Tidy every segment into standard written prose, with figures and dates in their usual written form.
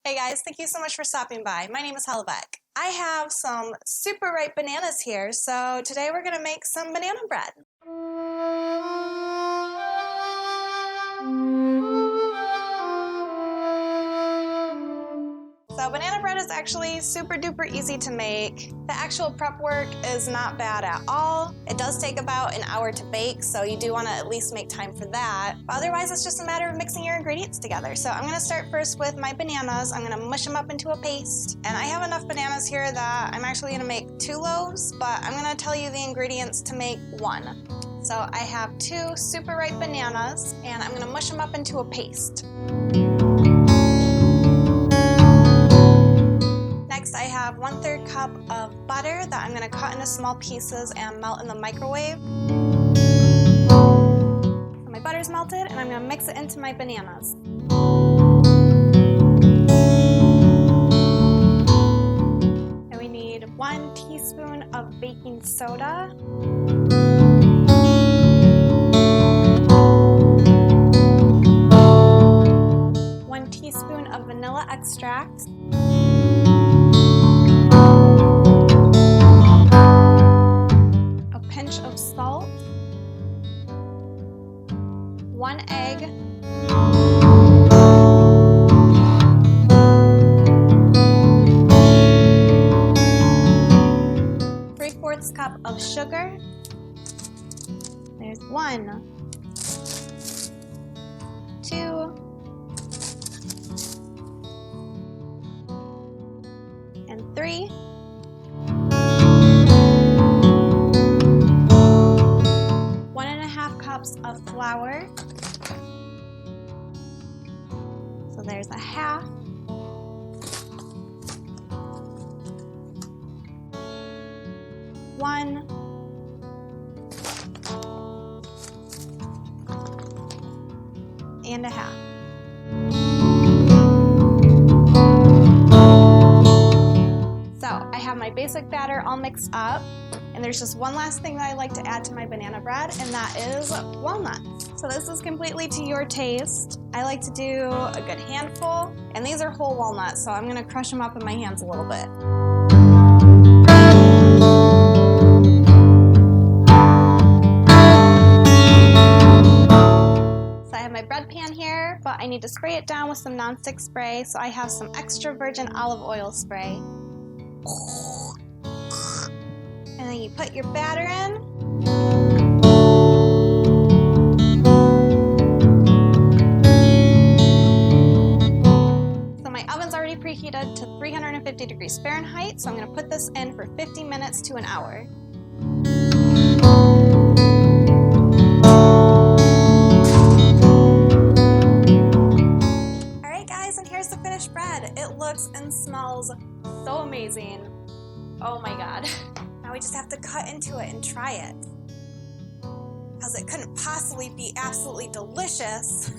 Hey guys, thank you so much for stopping by. My name is Hollabec. I have some super ripe bananas here, so today we're gonna make some banana bread. So banana bread is actually super duper easy to make. The actual prep work is not bad at all. It does take about an hour to bake, so you do want to at least make time for that. But otherwise, it's just a matter of mixing your ingredients together. So I'm going to start first with my bananas. I'm going to mush them up into a paste. And I have enough bananas here that I'm actually going to make 2 loaves, but I'm going to tell you the ingredients to make 1. So I have 2 super ripe bananas, and I'm going to mush them up into a paste. Next, I have 1/3 cup of butter that I'm going to cut into small pieces and melt in the microwave. So my butter's melted, and I'm going to mix it into my bananas. And we need 1 teaspoon of baking soda. 1 teaspoon of vanilla extract. 1 egg, 3/4 cup of sugar. There's 1, 2, and 3. 1½ cups of flour. So there's 1/2. 1. And 1/2. So I have my basic batter all mixed up. And there's just one last thing that I like to add to my banana bread, and that is walnuts. So this is completely to your taste. I like to do a good handful, and these are whole walnuts, so I'm gonna crush them up in my hands a little bit. So I have my bread pan here, but I need to spray it down with some nonstick spray, so I have some extra virgin olive oil spray. And then you put your batter in. So my oven's already preheated to 350 degrees Fahrenheit, so I'm going to put this in for 50 minutes to an hour. Alright guys, and here's the finished bread. It looks and smells so amazing. Oh my god. Now we just have to cut into it and try it, because it couldn't possibly be absolutely delicious.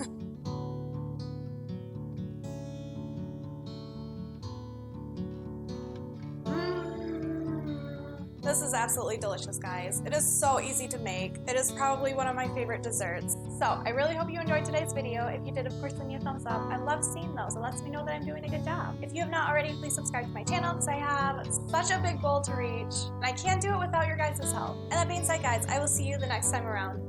This is absolutely delicious, guys. It is so easy to make. It is probably one of my favorite desserts. So I really hope you enjoyed today's video. If you did, of course, leave me a thumbs up. I love seeing those. It lets me know that I'm doing a good job. If you have not already, please subscribe to my channel, because I have such a big goal to reach, and I can't do it without your guys' help. And that being said, guys, I will see you the next time around.